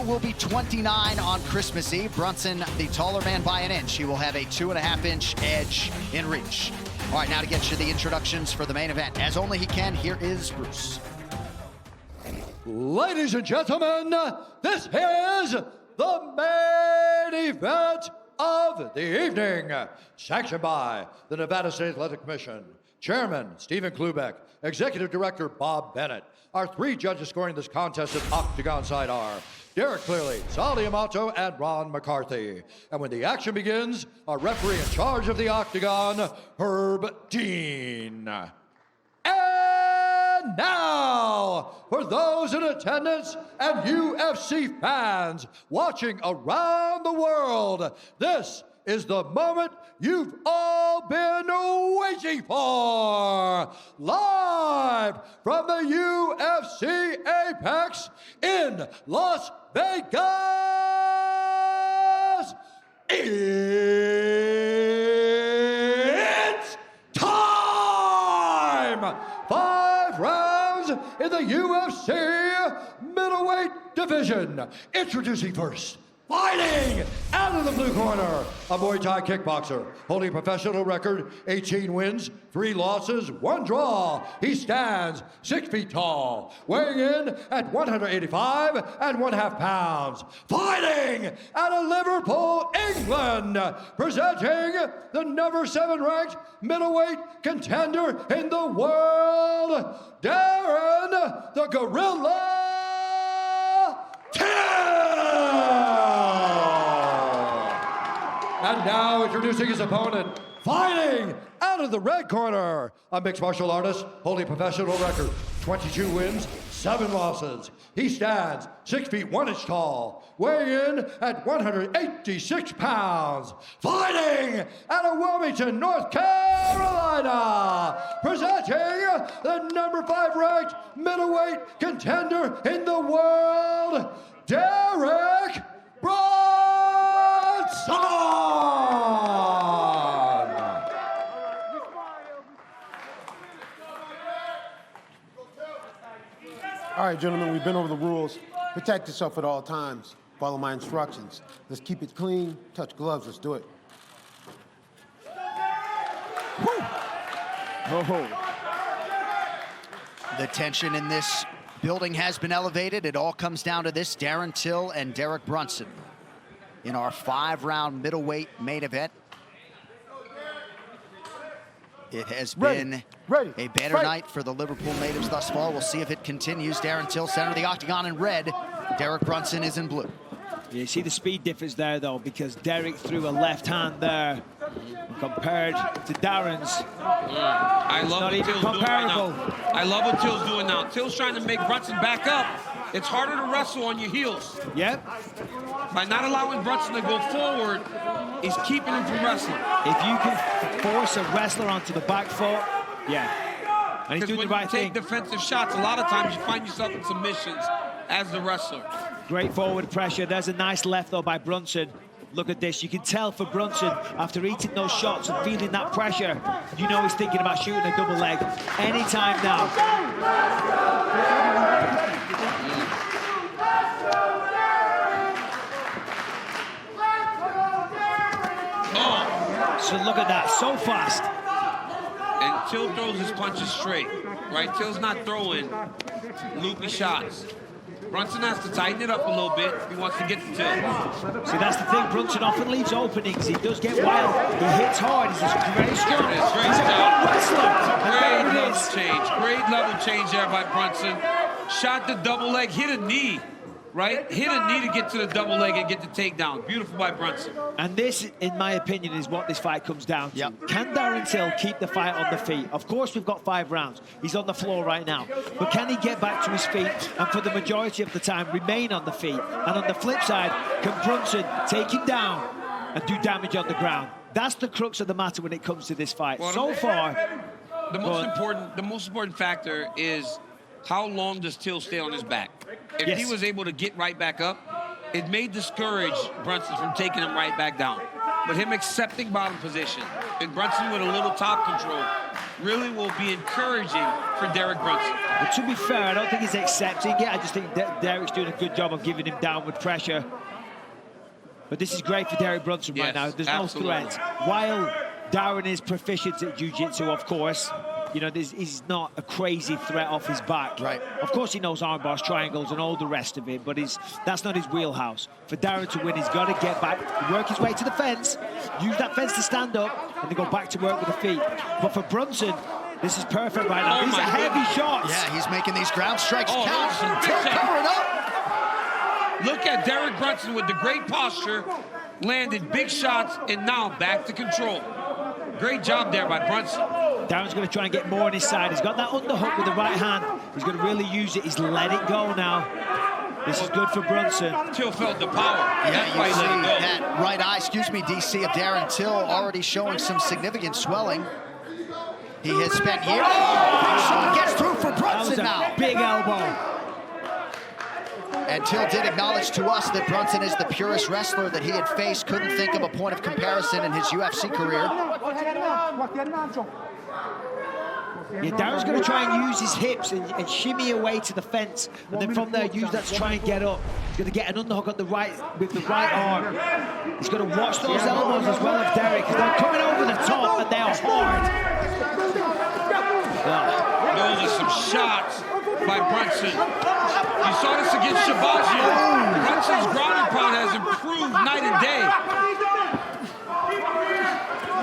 will be 29 on Christmas Eve. Bronson, the taller man by an inch. He will have a 2.5-inch edge in reach. All right, now to get you the introductions for the main event. As only he can, here is Bruce. Ladies and gentlemen, this is the main event of the evening. Sanctioned by the Nevada State Athletic Commission. Chairman Stephen Klubeck, Executive Director Bob Bennett. Our three judges scoring this contest at Octagon side are Derek Clearly, Sal Amato, and Ron McCarthy. And when the action begins, our referee in charge of the Octagon, Herb Dean. And now, for those in attendance and UFC fans watching around the world, this is the moment you've all been waiting for. Live from the UFC Apex in Las Vegas, it's time! 5 rounds in the UFC middleweight division. Introducing first, fighting out of the blue corner, a Muay Thai kickboxer, holding a professional record, 18 wins, 3 losses, 1 draw. He stands 6 feet tall, weighing in at 185.5 pounds. Fighting out of Liverpool, England, presenting the number 7 ranked middleweight contender in the world, Darren the Gorilla Tell! And now introducing his opponent, fighting out of the red corner, a mixed martial artist holding a professional record, 22 wins, 7 losses. He stands 6 feet 1 inch tall, weighing in at 186 pounds. Fighting out of Wilmington, North Carolina, presenting the number 5 ranked middleweight contender in the world, Derek Branson! All right, gentlemen, we've been over the rules. Protect yourself at all times. Follow my instructions. Let's keep it clean. Touch gloves. Let's do it. Oh. The tension in this building has been elevated. It all comes down to this, Darren Till and Derek Bronson in our 5-round middleweight main event. It has been a banner night for the Liverpool natives thus far. We'll see if it continues. Darren Till, center of the octagon in red. Derek Bronson is in blue. You see the speed difference there, though, because Derek threw a left hand there compared to Darren's. I love what Till's doing right now. I love what Till's doing now. Till's trying to make Brunson back up. It's harder to wrestle on your heels. Yep. By not allowing Brunson to go forward, he's keeping him from wrestling. If you can force a wrestler onto the back foot, yeah. And he's doing the right thing. Take defensive shots, a lot of times you find yourself in submissions as the wrestler. Great forward pressure. There's a nice left, though, by Bronson. Look at this. You can tell for Bronson, after eating those shots and feeling that pressure, you know he's thinking about shooting a double leg anytime now. So look at that, so fast. And Till throws his punches straight, right? Till's not throwing loopy shots. Brunson has to tighten it up a little bit if he wants to get to Till. See, that's the thing. Brunson often leaves openings. He does get wild. He hits hard. He's just very strong. He's a good wrestler. Great level change. Great level change there by Brunson. Shot the double leg, hit a knee. Right? Hit a knee to get to the double leg and get the takedown. Beautiful by Bronson. And this, in my opinion, is what this fight comes down to. Yep. Can Darren Till keep the fight on the feet? Of course, we've got 5 rounds. He's on the floor right now. But can he get back to his feet and, for the majority of the time, remain on the feet? And on the flip side, can Bronson take him down and do damage on the ground? That's the crux of the matter when it comes to this fight. Well, so far, the most important factor is how long does Till stay on his back? If he was able to get right back up, it may discourage Brunson from taking him right back down. But him accepting bottom position, and Brunson with a little top control, really will be encouraging for Derek Brunson. But to be fair, I don't think he's accepting it. I just think Derek's doing a good job of giving him downward pressure. But this is great for Derek Brunson right now. There's absolutely. no threat. While Darren is proficient at jiu-jitsu, of course, you know, he's not a crazy threat off his back. Right. Of course, he knows arm bars, triangles, and all the rest of it, but that's not his wheelhouse. For Darren to win, he's got to get back, work his way to the fence, use that fence to stand up, and then go back to work with the feet. But for Brunson, this is perfect right now. Oh, These are heavy shots. Yeah, he's making these ground strikes count. Brunson, Till covering up. Look at Derek Brunson with the great posture, landed big shots, and now back to control. Great job there by Brunson. Darren's going to try and get more on his side. He's got that underhook with the right hand. He's going to really use it. He's let it go now. This is good for Brunson. Till felt the power. Yeah, That's you why he see let it go. that right eye, DC, of Darren Till already showing some significant swelling. He has spent years. Oh, big shot gets through for Brunson now. Big elbow. And Till did acknowledge to us that Brunson is the purest wrestler that he had faced. Couldn't think of a point of comparison in his UFC career. Yeah, Darren's going to try and use his hips and shimmy away to the fence, and then from there use that to try and get up. He's going to get an underhook on the right with the right arm. He's going to watch those elbows as well as Derek, because they're coming over the top and they are hard. Those are some shots by Brunson. You saw this against Shabazian. Brunson's ground and pound has improved night and day.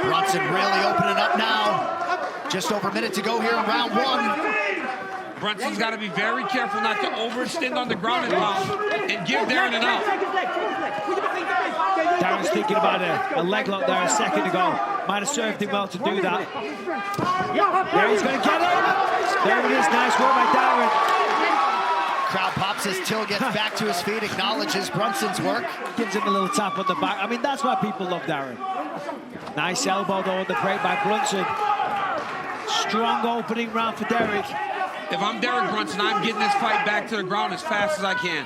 Brunson really opening up now. Just over a minute to go here in round one. Brunson's got to be very careful not to overextend on the ground and pound and give Darren an out. Darren's thinking about a leg lock there a second ago. Might have served him well to do that. There, he's going to get it. There it is. Nice work by Darren. Crowd pops as Till gets back to his feet, acknowledges Brunson's work. Gives him a little tap on the back. I mean, that's why people love Darren. Nice elbow, though, on the break by Brunson. Strong opening round for Derek. If I'm Derek Brunson, I'm getting this fight back to the ground as fast as I can.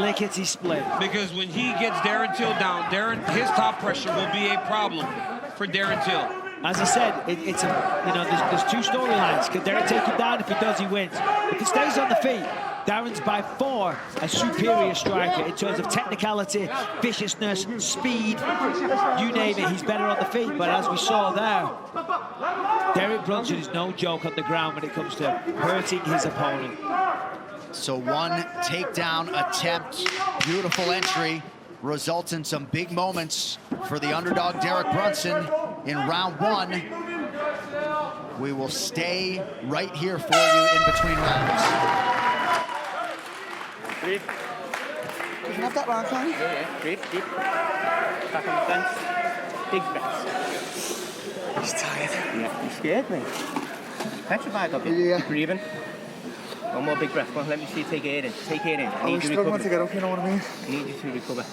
Lickety split. Because when he gets Darren Till down, his top pressure will be a problem for Darren Till. As I said, it's there's two storylines. Can Derek take him down? If he does, he wins. If he stays on the feet, Darren's by far a superior striker in terms of technicality, viciousness, speed, you name it, he's better on the feet. But as we saw there, Derek Brunson is no joke on the ground when it comes to hurting his opponent. So one takedown attempt, beautiful entry, results in some big moments for the underdog Derek Brunson in round one. We will stay right here for you in between rounds. Breathe. You can have that round, can you? Yeah. Breathe, deep. Back on the fence. Big breaths. He's tired. Yeah, you scared me. Petrified of you. Yeah. Breathing. One more big breath. Come on, let me see you take it in. Take it in. I need you to recover. To get up, you know what I mean? I need you to recover.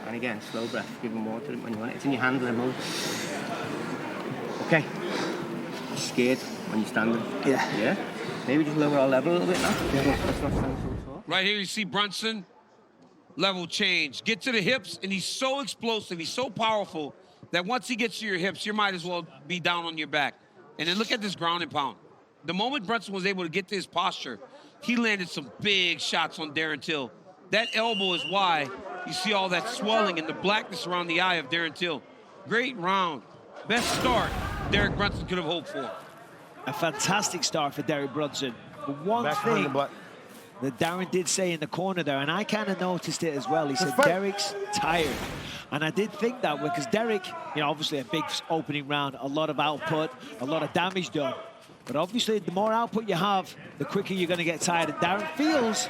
And again, slow breath. Give them water when you want it. It's in your hand, let move. Okay. You're scared when you're standing. Yeah. Yeah? Maybe just lower our level a little bit now. Yeah. Let's not stand so tall. Right here, you see Brunson, level change. Get to the hips, and he's so explosive, he's so powerful, that once he gets to your hips, you might as well be down on your back. And then look at this ground and pound. The moment Brunson was able to get to his posture, he landed some big shots on Darren Till. That elbow is why you see all that swelling and the blackness around the eye of Darren Till. Great round. Best start Derek Brunson could have hoped for. A fantastic start for Derek Brunson. But one thing that Darren did say in the corner there, and I kind of noticed it as well, he said, Derek's tired. And I did think that because Derek, obviously a big opening round, a lot of output, a lot of damage done. But obviously, the more output you have, the quicker you're going to get tired. And Darren feels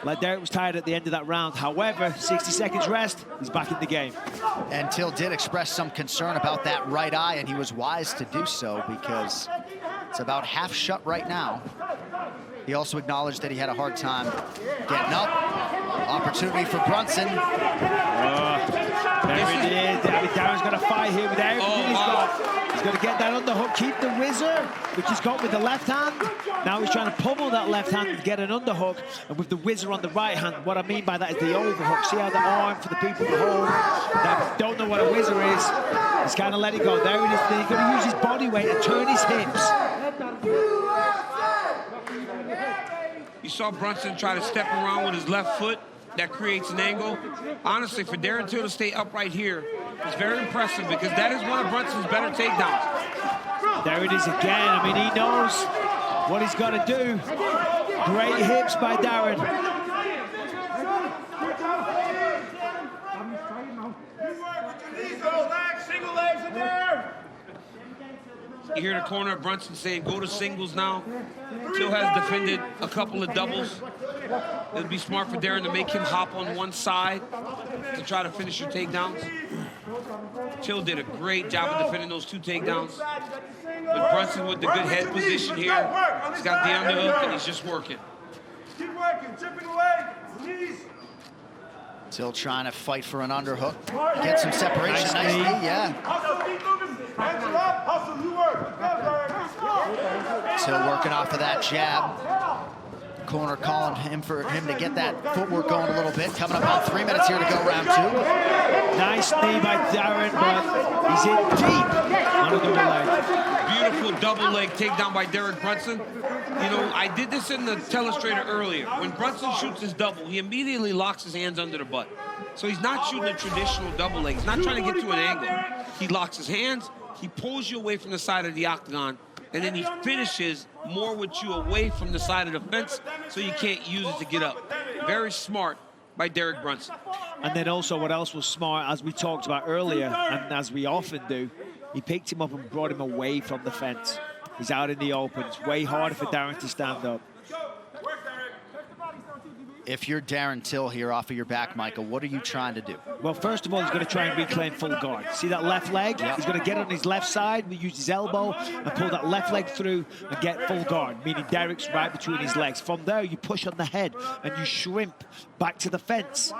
like Derek was tired at the end of that round. However, 60 seconds rest, he's back in the game. And Till did express some concern about that right eye, and he was wise to do so because it's about half shut right now. He also acknowledged that he had a hard time getting up. Opportunity for Brunson. There it is. Darren's going to fight here with everything he's got. He's got to get that underhook, keep the whizzer, which he's got with the left hand. Now he's trying to pummel that left hand and get an underhook, and with the whizzer on the right hand. What I mean by that is the overhook. See how the arm, for the people at home that don't know what a whizzer is, he's kind of let it go. There it is. Then he's got to use his body weight and turn his hips. You saw Branson try to step around with his left foot. That creates an angle. Honestly, for Darren Till to stay upright here is very impressive because that is one of Branson's better takedowns. There it is again. I mean, he knows what he's got to do. Great hips by Darren. You hear the corner of Branson saying, go to singles now. Till has defended a couple of doubles. It would be smart for Darren to make him hop on one side to try to finish your takedowns. Till did a great job of defending those 2 takedowns. But Branson with the good head position here. He's got the underhook and he's just working. Keep working, chipping away, knees. Still trying to fight for an underhook. Get some separation. Nice knee, yeah. Hustle, keep moving. Hands are up, hustle, you work. Still working off of that jab. Corner calling for him to get that footwork going a little bit. Coming up about 3 minutes here to go round 2. Nice knee by Darren, but he's in deep on a double leg. Beautiful double leg takedown by Derek Brunson. You know, I did this in the telestrator earlier. When Brunson shoots his double, he immediately locks his hands under the butt. So he's not shooting a traditional double leg. He's not trying to get to an angle. He locks his hands, he pulls you away from the side of the octagon, and then he finishes more with you away from the side of the fence so you can't use it to get up. Very smart by Derek Brunson. And then also what else was smart, as we talked about earlier, and as we often do, he picked him up and brought him away from the fence. He's out in the open. It's way harder for Darren to stand up. If you're Darren Till here off of your back, Michael, what are you trying to do? Well, first of all, he's going to try and reclaim full guard. See that left leg? Yep. He's going to get on his left side, use his elbow, and pull that left leg through and get full guard, meaning Derek's right between his legs. From there, you push on the head and you shrimp back to the fence.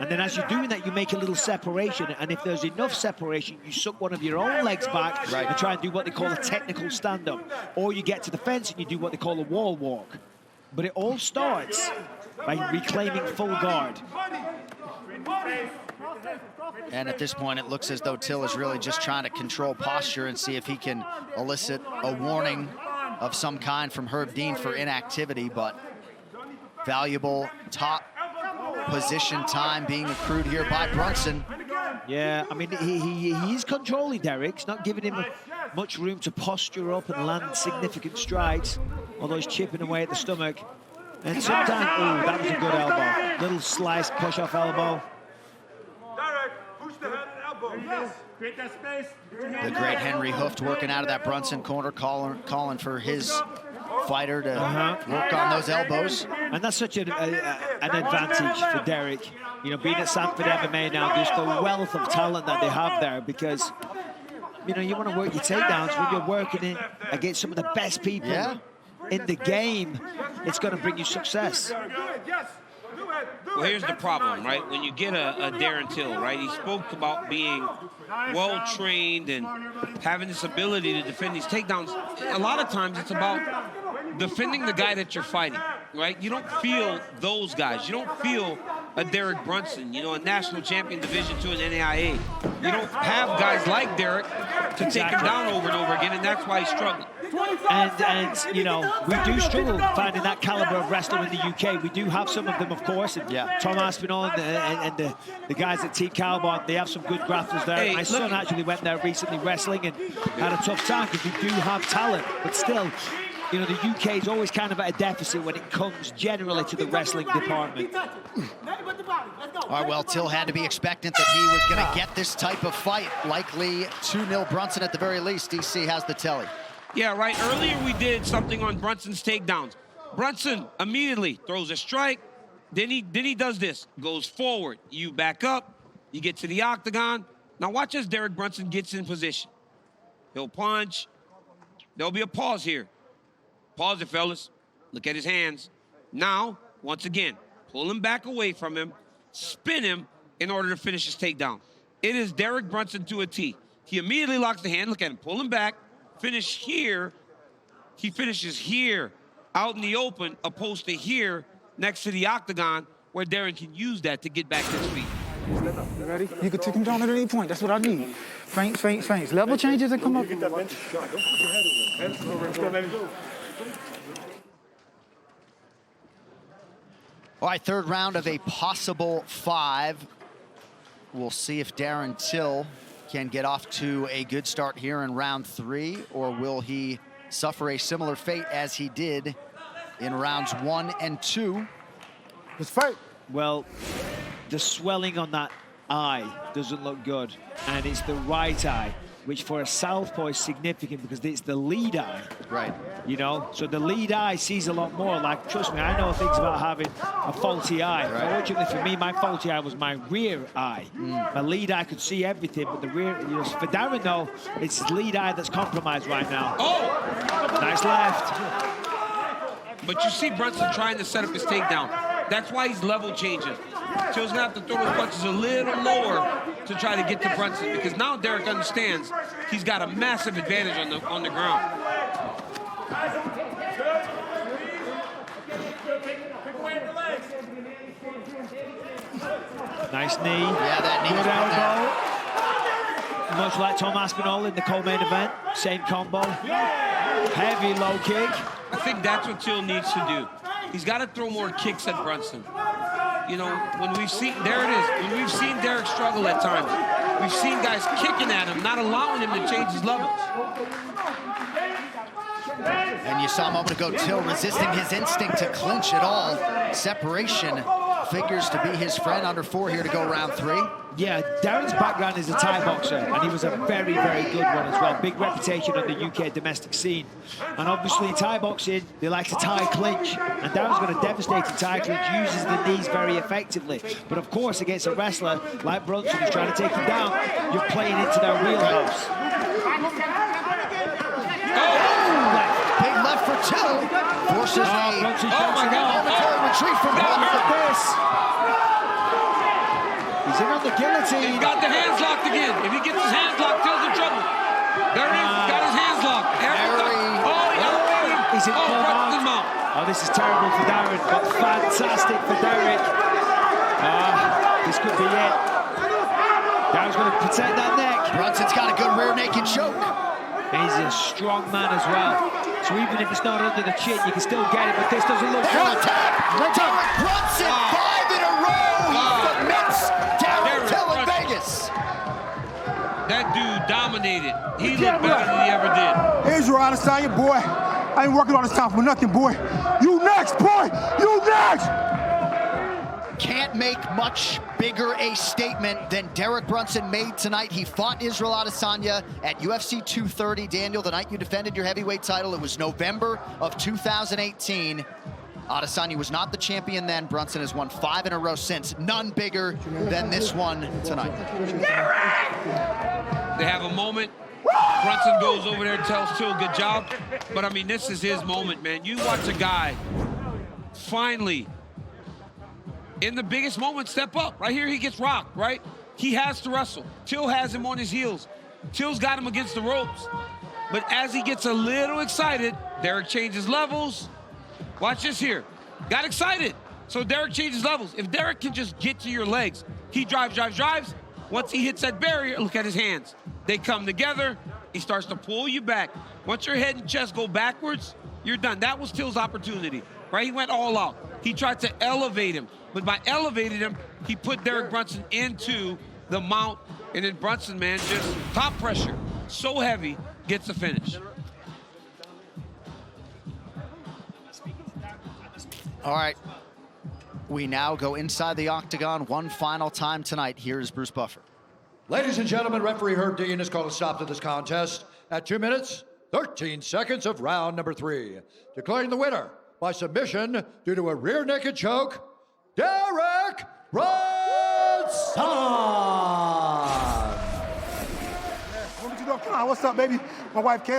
And then as you're doing that, you make a little separation. And if there's enough separation, you suck one of your own legs back and try and do what they call a technical stand-up. Or you get to the fence and you do what they call a wall walk. But it all starts by reclaiming full guard. And at this point, it looks as though Till is really just trying to control posture and see if he can elicit a warning of some kind from Herb Dean for inactivity, but valuable top position time being accrued here by Branson. Yeah, I mean, he's controlling Derek. He's not giving him much room to posture up and land significant strides, although he's chipping away at the stomach. And sometimes, oh, that was a good elbow. Little slice, push-off elbow. Derek, push the head and elbow. Yes. Create that space. The great Henry Hooft working out of that Branson corner, calling for his fighter to work on those elbows. And that's such an advantage for Derek. You know, being at Sanford MMA now, just the wealth of talent that they have there, because, you know, you want to work your takedowns when you're working it against some of the best people in the game. It's going to bring you success. Well, here's the problem, right? When you get a Darren Till, right? He spoke about being well-trained and having this ability to defend these takedowns. A lot of times it's about defending the guy that you're fighting, right? You don't feel those guys. You don't feel a Derek Brunson, you know, a national champion Division II in NAIA. You don't have guys like Derek to take him down over and over again, and that's why he's struggling. And you know, we do struggle finding that caliber of wrestler in the UK. We do have some of them, of course. And Tom Aspinall and the guys at Team Cowboy, they have some good grapplers there. Hey, my son actually went there recently wrestling and had a tough time because we do have talent, but still, you know, the UK is always kind of at a deficit when it comes generally to the wrestling department. All right, well, Till had to be expectant that he was going to get this type of fight. Likely 2-0 Branson at the very least. DC has the telly. Yeah, right. Earlier we did something on Brunson's takedowns. Brunson immediately throws a strike. Then he does this. Goes forward. You back up. You get to the octagon. Now watch as Derek Brunson gets in position. He'll punch. There'll be a pause here. Pause it, fellas. Look at his hands. Now, once again, pull him back away from him. Spin him in order to finish his takedown. It is Derek Brunson to a T. He immediately locks the hand. Look at him, pull him back, finish here. He finishes here, out in the open, opposed to here, next to the octagon, where Darren can use that to get back his feet. You ready? You can take him down at any point. That's what I need. Feints, feints, feints. Level changes and come up. All right, third round of a possible 5. We'll see if Darren Till can get off to a good start here in round 3, or will he suffer a similar fate as he did in rounds 1 and 2. Let's fight. Well, the swelling on that eye doesn't look good, and it's the right eye, which for a southpaw is significant because it's the lead eye. Right. You know, so the lead eye sees a lot more. Like, trust me, I know things about having a faulty eye. Right. Fortunately for me, my faulty eye was my rear eye. My lead eye could see everything, but the rear, you know, for Darren though, it's his lead eye that's compromised right now. Oh! Nice left. But you see Branson trying to set up his takedown. That's why he's level changing. Till's gonna have to throw those punches a little lower to try to get to Branson, because now Derek understands he's got a massive advantage on the ground. Nice knee. Yeah, that knee. Good elbow. Much like Tom Aspinall in the co-main event. Same combo. Heavy low kick. I think that's what Till needs to do. He's got to throw more kicks at Branson. You know, when we've seen, there it is, when we've seen Derek struggle at times, we've seen guys kicking at him, not allowing him to change his levels. And you saw a moment ago Till resisting his instinct to clinch at all. Separation figures to be his friend. Under 4 here to go round 3. Yeah, Darren's background is a Thai boxer, and he was a very, very good one as well. Big reputation on the UK domestic scene. And obviously in Thai boxing, they like to Thai clinch, and Darren's got a devastating Thai clinch, uses the knees very effectively. But of course, against a wrestler like Branson who's trying to take him down, you're playing into their wheelhouse. Big left for Till. Forces momentary retreat from this. He's in on the guillotine. He's got the hands locked again. If he gets his hands locked, Till's in trouble. There he is. He's got his hands locked. He's in Braxton mount. Oh, this is terrible for Darren, but fantastic for Derek. This could be it. Darren's going to protect that neck. Branson's got a good rear naked choke. He's a strong man as well. So even if it's not under the chin, you can still get it, but this doesn't look good. Derek Branson, 5 in a row. He submits Darren Till in Vegas. That dude dominated. He looked better than he ever did. Israel Adesanya, boy. I ain't working all this time for nothing, boy. You next, boy. You next. Can't make much bigger a statement than Derek Branson made tonight. He fought Israel Adesanya at UFC 230. Daniel, the night you defended your heavyweight title, it was November of 2018. Adesanya was not the champion then. Branson has won 5 in a row since. None bigger than this one tonight. They have a moment. Branson goes over there and tells Till, good job. But, I mean, this is his moment, man. You watch a guy finally, in the biggest moment, step up. Right here, he gets rocked, right? He has to wrestle. Till has him on his heels. Till's got him against the ropes. But as he gets a little excited, Derek changes levels. Watch this here. Got excited. So Derek changes levels. If Derek can just get to your legs, he drives. Once he hits that barrier, look at his hands. They come together. He starts to pull you back. Once your head and chest go backwards, you're done. That was Till's opportunity, right? He went all out. He tried to elevate him. But by elevating him, he put Derek Branson into the mount. And then Branson, man, just top pressure. So heavy, gets the finish. All right. We now go inside the octagon one final time tonight. Here's Bruce Buffer. Ladies and gentlemen, referee Herb Dean has called a stop to this contest at 2 minutes, 13 seconds of round number 3. Declaring the winner by submission due to a rear naked choke, Derek Branson! What's up, baby? My wife, Kayla.